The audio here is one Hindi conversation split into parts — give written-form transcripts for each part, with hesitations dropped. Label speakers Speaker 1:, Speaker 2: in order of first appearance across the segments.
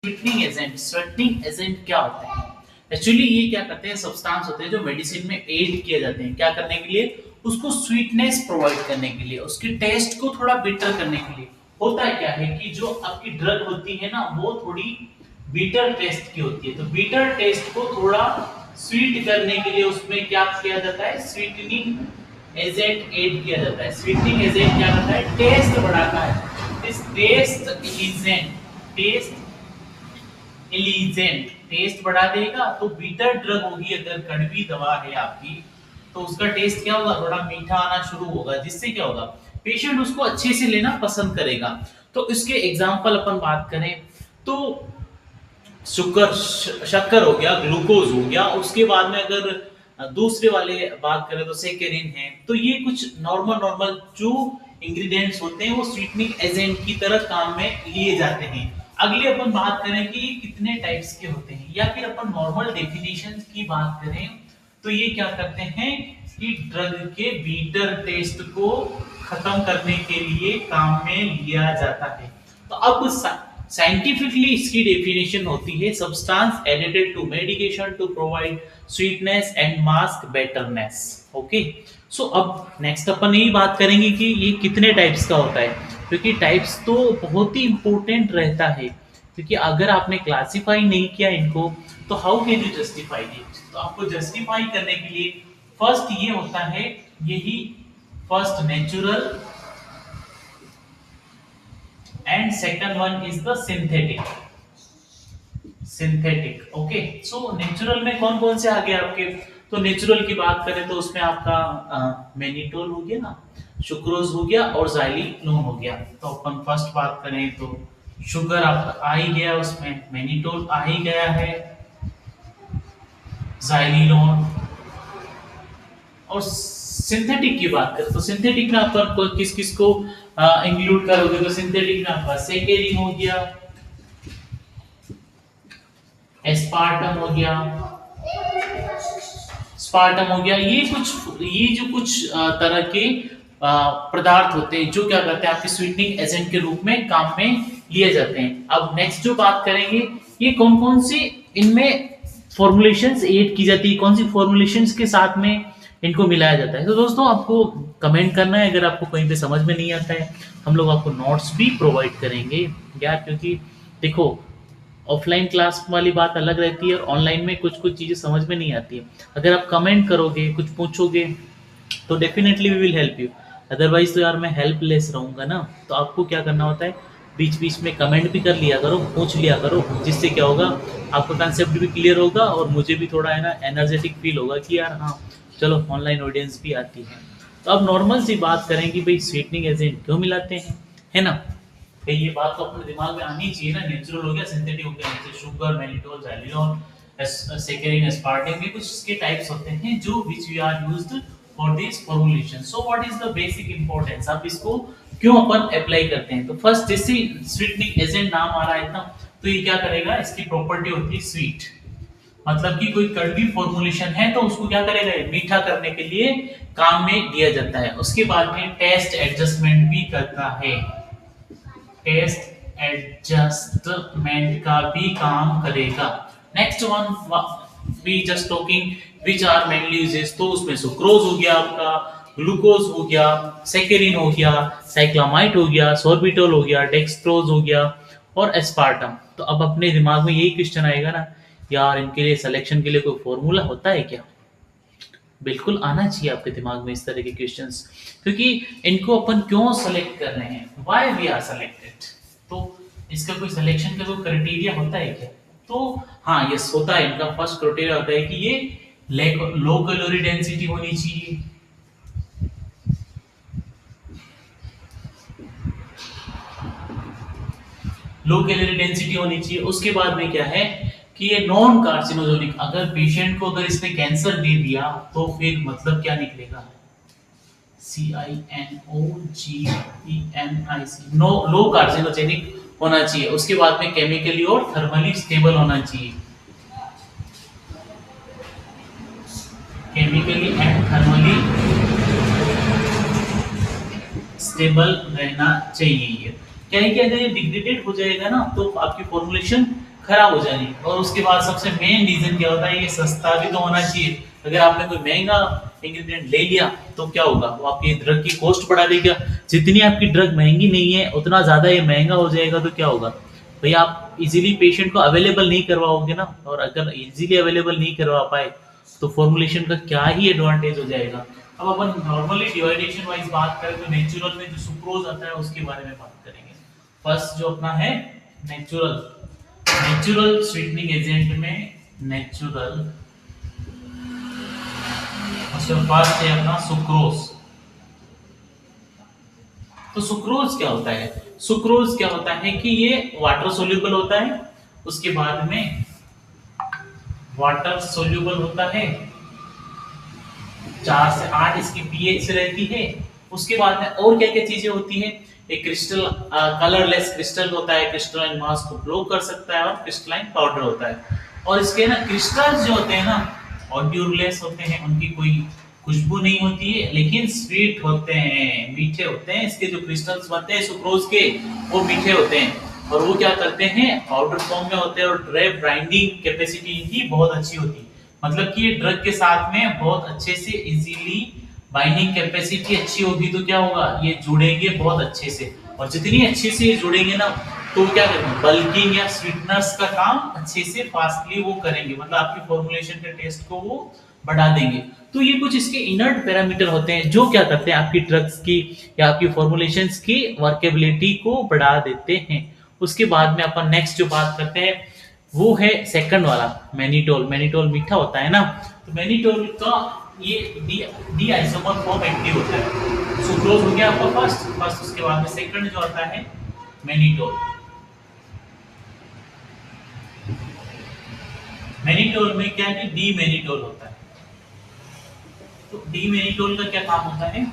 Speaker 1: स्वीटनिंग एजेंट क्या होता है? एक्चुअली ये क्या करते हैं, सब्सटेंस होते हैं जो मेडिसिन में एड किए जाते हैं, क्या करने के लिए, उसको स्वीटनेस प्रोवाइड करने के लिए, उसके टेस्ट को थोड़ा बेटर करने के लिए। होता है क्या है कि जो आपकी ड्रग होती है ना वो थोड़ी बीटर टेस्ट की होती है, तो बीटर टेस्ट को थोड़ा स्वीट करने के लिए उसमें क्या किया जाता है, स्वीटनिंग एजेंट ऐड किया जाता है। स्वीटनिंग एजेंट क्या करता है, टेस्ट बढ़ाता है। इस टेस्ट बढ़ा देगा, तो बीटर ड्रग होगी, अगर कड़वी दवा है आपकी तो उसका टेस्ट क्या होगा, थोड़ा मीठा आना शुरू होगा, जिससे क्या होगा, पेशेंट उसको अच्छे से लेना पसंद करेगा। तो इसके एग्जांपल अपन बात करें तो शक्कर हो गया, ग्लूकोज हो गया, उसके बाद में अगर दूसरे वाले बात करें तो सेकेरिन है। तो ये कुछ नॉर्मल जो इंग्रेडिएंट्स होते हैं वो स्वीटनिंग एजेंट की तरह काम में लिए जाते हैं। अगले अपन बात करें कि ये कितने टाइप्स के होते हैं, या फिर अपन नॉर्मल डेफिनेशन की बात करें तो ये क्या करते हैं कि ड्रग के बीटर टेस्ट को खत्म करने के लिए काम में लिया जाता है। तो अब साइंटिफिकली इसकी डेफिनेशन होती है, substance added to medication to provide sweetness and mask bitterness. Okay, so अब नेक्स्ट अपन यही बात करेंगे कि ये कितने टाइप्स का होता है, क्योंकि टाइप्स तो बहुत ही इंपॉर्टेंट रहता है, क्योंकि अगर आपने क्लासिफाई नहीं किया इनको तो how can you justify it. तो आपको जस्टिफाई करने के लिए फर्स्ट ये होता है, यही first natural and second one is the synthetic। Okay, so natural में कौन कौन से आ गए आपके, तो नेचुरल की बात करें तो उसमें आपका मैनिटोल हो गया ना, सुक्रोज हो गया और ज़ाइलिनोन हो गया। तो अपन फर्स्ट बात करें तो शुगर आपका आ ही गया, उसमें मैनिटोल आ ही गया है, ज़ाइलिनोन। और सिंथेटिक की बात करें तो सिंथेटिक में अपन किस किस को इंक्लूड करोगे, तो सिंथेटिक में आपका सेकेरिन हो गया, एस्पार्टम हो गया, स्पार्टम हो गया। ये जो कुछ तरह के पदार्थ होते हैं जो क्या करते हैं, आपके स्वीटनिंग एजेंट के रूप में काम में लिए जाते हैं। अब नेक्स्ट जो बात करेंगे, ये कौन कौन सी इनमें फॉर्मुलेशंस ऐड की जाती है, कौन सी फॉर्मुलेशंस के साथ में इनको मिलाया जाता है। तो दोस्तों आपको कमेंट करना है, अगर आपको कहीं पे समझ में नहीं आता है हम लोग आपको नोट्स भी प्रोवाइड करेंगे यार, क्योंकि देखो ऑफलाइन क्लास वाली बात अलग रहती है और ऑनलाइन में कुछ कुछ चीज़ें समझ में नहीं आती है। अगर आप कमेंट करोगे, कुछ पूछोगे तो definitely we will help you, otherwise तो यार मैं हेल्पलेस रहूँगा ना। तो आपको क्या करना होता है, बीच बीच में कमेंट भी कर लिया करो, पूछ लिया करो, जिससे क्या होगा, आपका कंसेप्ट भी क्लियर होगा और मुझे भी थोड़ा है ना एनर्जेटिक फील होगा कि यार हाँ चलो ऑनलाइन ऑडियंस भी आती है। तो अब नॉर्मल सी बात करें कि भाई स्वीटनिंग एजेंट क्यों मिलाते हैं, है ना, तो ये बात तो अपने दिमाग में आनी चाहिए ना। नेचुरल हो गया, सिंथेटिक हो गया, जैसे शुगर, मैनिटोल, ज़ाइलिनोन, सेकेरिन, एस्पार्टिम, ये कुछ इसके टाइप्स होते हैं जो which we are used for this formulation. So what is the basic importance, अब इसको क्यों अपन अप्लाई करते हैं। तो फर्स्ट जैसे स्वीटनिंग एजेंट नाम आ रहा है ना, तो ये क्या करेगा, इसकी प्रॉपर्टी होती है स्वीट, मतलब कि कोई कड़वी फॉर्मुलेशन है तो उसको क्या करेगा, मीठा करने के लिए काम में लिया जाता है। उसके बाद में टेस्ट एडजस्टमेंट भी करता है, टेस्ट एडजस्टमेंट का भी काम करेगा। Next one we just talking which are mainly uses, तो उसमें सुक्रोज हो गया आपका, ग्लूकोज हो गया, सेकेरिन हो गया, साइक्लामाइड हो गया, सोर्बिटोल हो गया, डेक्सट्रोज हो गया और एस्पार्टम। तो अब अपने दिमाग में यही क्वेश्चन आएगा ना, यार इनके लिए सिलेक्शन के लिए कोई फॉर्मूला होता है क्या। बिल्कुल आना चाहिए आपके दिमाग में इस तरह के क्वेश्चंस, क्योंकि इनको अपन क्यों सेलेक्ट कर रहे हैं, व्हाई वी आर सेलेक्टेड। तो इसका कोई सिलेक्शन का कोई क्राइटेरिया होता है क्या, तो हाँ यस होता है। इनका फर्स्ट क्राइटेरिया होता है कि ये लो कैलोरी डेंसिटी होनी चाहिए, लो कैलोरी डेंसिटी होनी चाहिए। उसके बाद में क्या है कि ये नॉन कार्सिनोजेनिक, अगर पेशेंट को अगर इसने कैंसर दे दिया तो फिर मतलब क्या निकलेगा, CINOGENIC, नो लो कार्सिनोजेनिक होना चाहिए। उसके बाद में केमिकली और थर्मली स्टेबल होना चाहिए, केमिकली एंड थर्मली स्टेबल रहना चाहिए। ये क्या है कि अगर ये डिग्रेडेड हो जाएगा ना तो आपकी फॉर्मुलेशन खराब हो जानी। और उसके बाद सबसे मेन रीजन क्या होता है, ये सस्ता भी तो होना चाहिए। अगर आपने कोई महंगा इंग्रेडिएंट ले लिया तो क्या होगा, वो आपकी ड्रग की कॉस्ट बढ़ा देगा। जितनी आपकी ड्रग महंगी नहीं है उतना ज्यादा ये महंगा हो जाएगा, तो क्या होगा भाई, आप इजीली पेशेंट को अवेलेबल नहीं करवाओगे ना। और अगर इजीली अवेलेबल नहीं करवा पाए तो फॉर्मुलेशन का क्या ही एडवांटेज हो जाएगा। अब अपन नॉर्मली डिवाइडेशन वाइज बात करें तो नेचुरल में जो सुक्रोज आता है उसके बारे में बात करेंगे। फर्स्ट जो अपना है नेचुरल, नेचुरल स्वीटनिंग एजेंट में नेचुरल, उसमें फर्स्ट है अपना सुक्रोज। तो सुक्रोज क्या होता है, सुक्रोज क्या होता है कि ये वाटर सोल्यूबल होता है, उसके बाद में वाटर सोल्यूबल होता है, 4 से 8 इसकी पीएच रहती है। उसके बाद में और क्या क्या चीजें होती है, एक क्रिस्टल कलरलेस क्रिस्टल होता है, क्रिस्टलाइन मास को ब्लो कर सकता है, और क्रिस्टलाइन पाउडर होता है। और इसके ना क्रिस्टल्स जो होते हैं ना ऑड्यूरलेस होते हैं, उनकी कोई खुशबू नहीं होती है, लेकिन स्वीट होते हैं, मीठे होते हैं। इसके जो क्रिस्टल्स बनते हैं सुक्रोज के वो मीठे होते हैं, और वो क्या करते हैं पाउडर फॉर्म में होते हैं, और ड्राई बाइंडिंग कैपेसिटी इनकी बहुत अच्छी होती है। मतलब कि ये ड्रग के साथ में बहुत अच्छे से इजीली बाइंडिंग कैपेसिटी अच्छी होगी, तो क्या होगा ये जुड़ेंगे बहुत अच्छे से। और जितनी अच्छे से ये जुड़ेंगे ना तो क्या करेंगे, बल्किंग या स्वीटनर्स का काम अच्छे से फास्टली वो करेंगे, मतलब आपकी फॉर्मुलेशन के टेस्ट को वो बढ़ा देंगे। तो ये कुछ इसके इनर्ट पैरामीटर होते हैं जो क्या करते हैं आपकी ड्रग्स की या आपकी फॉर्मुलेशंस की वर्केबिलिटी को बढ़ा देते हैं। उसके बाद में अपन नेक्स्ट जो बात करते हैं वो है सेकंड वाला मैनिटोल। मैनिटोल मीठा होता है ना, तो मैनिटोल का ये डी आइसोमर फॉर्म एक्टिव होता है। सुक्रोज हो गया आपका फर्स्ट, उसके बाद में सेकंड जो आता है मैनिटोल। मैनिटोल में क्या है, डी मैनिटोल होता है। तो डी मैनिटोल का क्या काम होता है,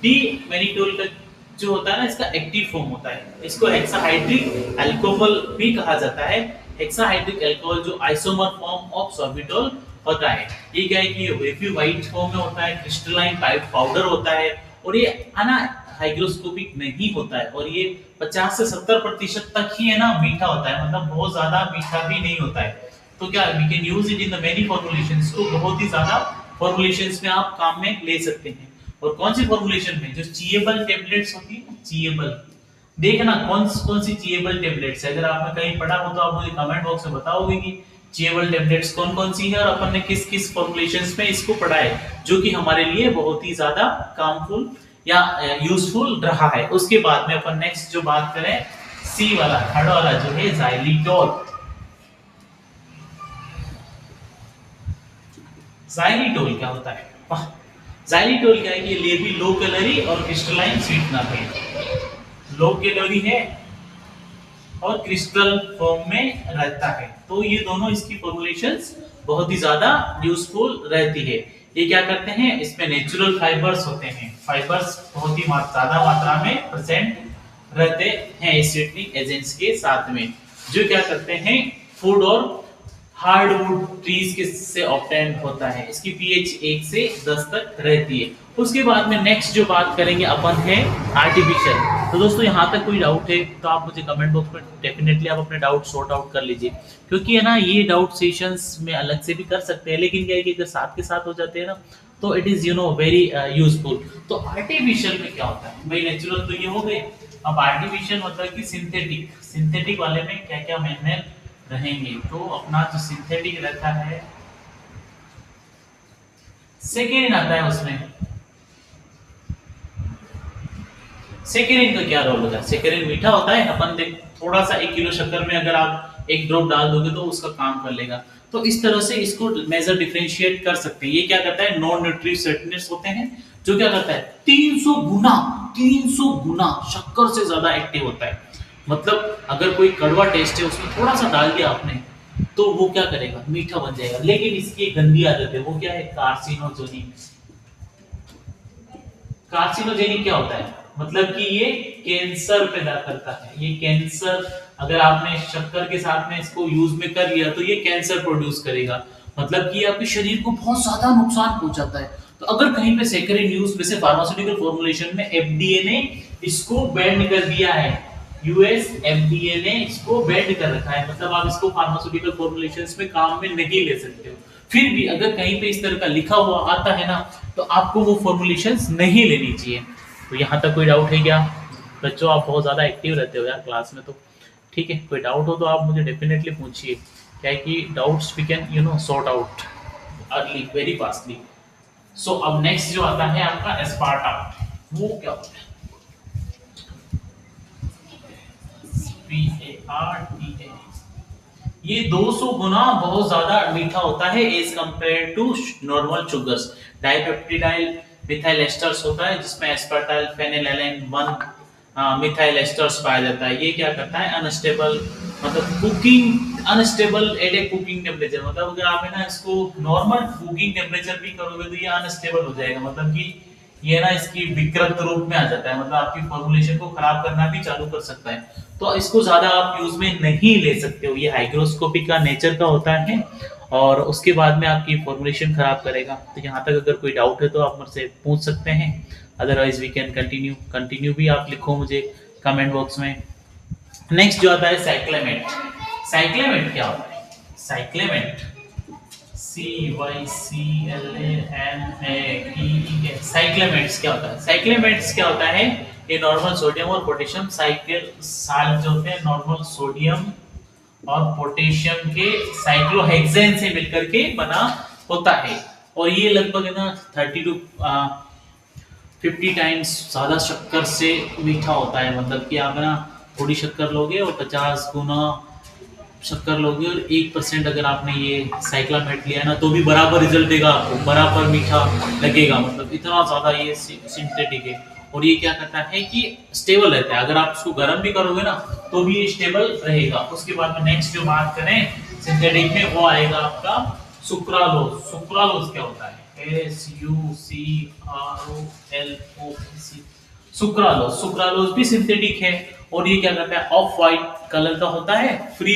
Speaker 1: डी मैनिटोल का जो होता है ना इसका एक्टिव फॉर्म होता है, इसको हेक्साहाइड्रिक अल्कोहल भी कहा जाता है। हेक्साहाइड्रिक अल्कोहल जो आइसोमर फॉर्म ऑफ सॉर्बिटोल होता है, ये क्या है कि वेफी व्हाइट फॉर्म में होता है, क्रिस्टलाइन टाइप पाउडर होता है, और ये अना हाइग्रोस्कोपिक नहीं होता है, और ये 50 से 70% तक ही है ना मीठा होता है, मतलब बहुत ज्यादा मीठा भी नहीं होता है। तो क्या we can use it in the many formulations, तो बहुत ही ज्यादा फॉर्मुलेशंस में आप काम में ले सकते हैं। और कौन सी फॉर्मुलेशन में, जो चीएबल टेबलेट्स होती है, चीएबल, देखना कौन कौन सी चीएबल टेबलेट्स है। अगर आपने कहीं पढ़ा हो तो आप मुझे कमेंट बॉक्स में बताओगे कि चीएबल टेबलेट्स कौन कौन सी है, और अपन ने किस किस फॉर्मुलेशंस में इसको पढ़ा है, जो कि हमारे लिए बहुत ही ज्यादा कामफुल या यूजफुल रहा है। उसके बाद में अपन नेक्स्ट जो बात करें सी वाला, थर्ड वाला जो है जाइलिटोल। जाइलिटोल क्या होता है, जाइलिटोल क्या है कि ये भी लो कैलोरी और क्रिस्टलाइन स्वीटनर है, लो कैलोरी है और क्रिस्टल फॉर्म में रहता है। तो ये दोनों इसकी फॉर्मुलेशंस बहुत ही ज्यादा यूजफुल रहती है। ये क्या करते हैं, इसमें नेचुरल फाइबर्स होते हैं, फाइबर्स बहुत ही ज्यादा मात्रा में प्रेजेंट रहते हैं स्वीटनिंग एजेंट्स के साथ में, जो क्या करते हैं फूड और हार्डवुड ट्रीज के से ऑब्टेन होता है। इसकी पीएच 1 से 10 तक रहती है। उसके बाद में नेक्स्ट जो बात करेंगे अपन है आर्टिफिशियल। तो दोस्तों यहाँ तक कोई डाउट है तो आप मुझे कमेंट बॉक्स में डेफिनेटली आप अपने डाउट सॉर्ट आउट कर लीजिए, क्योंकि है ना ये डाउट सेशंस में अलग से भी कर सकते हैं, लेकिन क्या है कि अगर साथ के साथ हो जाते हैं ना तो इट इज वेरी यूजफुल। तो आर्टिफिशियल में क्या होता है भाई, नेचुरल तो ये हो गए, अब आर्टिफिशियल मतलब कि सिंथेटिक। सिंथेटिक वाले में क्या क्या मेन रहेंगे, तो अपना जो सिंथेटिक रहता है सेकेंड आता है, उसमें सेकेरिन का क्या रोल होता है, सेकेरिन मीठा होता है। अपन देख थोड़ा सा 1 किलो शक्कर में अगर आप 1 ड्रॉप डाल दोगे तो उसका काम कर लेगा। तो इस तरह से इसको मेजर डिफरेंशिएट कर सकते हैं। ये क्या करता है, नॉन न्यूट्रिटिव स्वीटनेस होते हैं, जो क्या करता है 300 गुना शक्कर से ज्यादा एक्टिव होता है। मतलब अगर कोई कड़वा टेस्ट है उसमें थोड़ा सा डाल दिया आपने तो वो क्या करेगा, मीठा बन जाएगा। लेकिन इसकी एक गंदी आदत है, वो क्या है, कार्सिनोजेनिक। कार्सिनोजेनिक क्या होता है, मतलब कि ये कैंसर पैदा करता है। ये कैंसर, अगर आपने शक्कर के साथ में इसको यूज में कर लिया तो ये कैंसर प्रोड्यूस करेगा, मतलब कि आपके शरीर को बहुत ज्यादा नुकसान पहुंचाता है। तो अगर कहीं पे सेकेरिन यूज, वैसे फार्मास्यूटिकल फॉर्मुलेशन में एफडीए ने इसको बैन कर दिया है, यूएस एफडीए ने इसको बैंड कर रखा है, मतलब आप इसको फार्मास्यूटिकल फॉर्मुलेशंस में काम में नहीं ले सकते हो। फिर भी अगर कहीं पे इस तरह का लिखा हुआ आता है ना, तो आपको वो फॉर्मुलेशंस नहीं लेनी चाहिए। तो यहाँ तक कोई डाउट है क्या बच्चों? आप बहुत ज़्यादा एक्टिव रहते हो यार क्लास में, तो ठीक है, कोई डाउट हो तो आप मुझे डेफिनेटली पूछिए। क्या है कि doubts we can sort out early very fastly. So अब नेक्स्ट जो आता है आपका एस्पार्टाम, वो क्या होता है? PARTA, ये 200 गुना बहुत ज्यादा मीठा होता है as compare to normal sugars. Dipeptidyl methyl esters होता है जिसमें एस्पार्टाइल फेनिलैलेन 1 मिथाइल एस्टर्स पाया जाता है। ये क्या करता है? अनस्टेबल, मतलब कुकिंग अनस्टेबल एट ए कुकिंग टेम्परेचर, मतलब अगर आप है ना इसको नॉर्मल कुकिंग टेम्परेचर भी करोगे तो ये अनस्टेबल हो जाएगा, मतलब कि ये ना इसकी विकृत रूप में आ जाता है, मतलब आपकी फॉर्मुलेशन को खराब करना भी चालू कर सकता है। तो इसको ज्यादा आप यूज में नहीं ले सकते हो, ये हाइग्रोस्कोपिक का नेचर का होता है और उसके बाद में आपकी फॉर्मुलेशन खराब करेगा। तो यहाँ तक अगर कोई डाउट है तो आप मुझसे पूछ सकते हैं, अदरवाइज वी कैन कंटिन्यू भी आप लिखो मुझे कमेंट बॉक्स में। नेक्स्ट जो आता है साइक्लेमेट। साइक्लेमेट क्या होता है? साइक्लेमेट CYCLAMATE, साइक्लेमेट्स क्या होता है? साइक्लेमेट्स क्या होता है? ये नॉर्मल सोडियम और पोटेशियम साल्ट जो होते हैं नॉर्मल सोडियम और पोटेशियम के साइक्लोहेक्सेन से मिलकर के बना होता है, और ये लगभग है ना 30 to 50 टाइम्स ज्यादा शक्कर से मीठा होता है। मतलब कि आप ना थोड़ी शक्कर लोगे और 50 गुना शक्कर लोगे और 1% अगर आपने ये साइक्लामेट लिया ना तो भी बराबर रिजल्ट देगा आपको, बराबर मीठा लगेगा, मतलब इतना ज्यादा ये सिंथेटिक है। और ये क्या करता है कि स्टेबल रहता है, अगर आप इसको गर्म भी करोगे ना तो भी ये स्टेबल रहेगा। उसके बाद में नेक्स्ट जो बात करें सिंथेटिक में, वो आएगा आपका सुक्रालोज। सुक्रालोज क्या होता है? SUCROLOC, sucralose. सुक्रालोज भी सिंथेटिक है और ये क्या करता है? ऑफ वाइट कलर का होता है, फ्री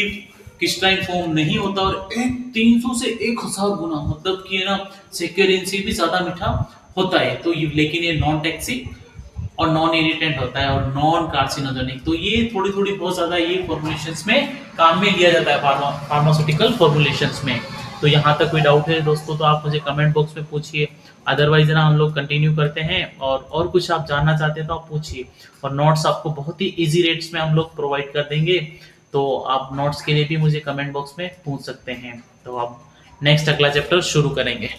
Speaker 1: क्रिस्टलाइन फॉर्म नहीं होता और 300 से 1000 गुना, मतलब कि ना सेक्यूरिन से भी ज्यादा मीठा होता है। तो ये लेकिन ये नॉन टॉक्सिक और नॉन इरिटेंट होता है और नॉन कार्सिनोजेनिक। तो ये थोड़ी थोड़ी बहुत ज्यादा ये फॉर्मुलेशंस में काम में लिया जाता है फार्मास्यूटिकल फॉर्मुलेशंस में। तो यहाँ तक कोई डाउट है दोस्तों तो आप मुझे कमेंट बॉक्स में पूछिए, अदरवाइज ना हम लोग कंटिन्यू करते हैं। और कुछ आप जानना चाहते हैं तो आप पूछिए, और नोट्स आपको बहुत ही इजी रेट्स में हम लोग प्रोवाइड कर देंगे, तो आप नोट्स के लिए भी मुझे कमेंट बॉक्स में पूछ सकते हैं। तो अब नेक्स्ट अगला चैप्टर शुरू करेंगे।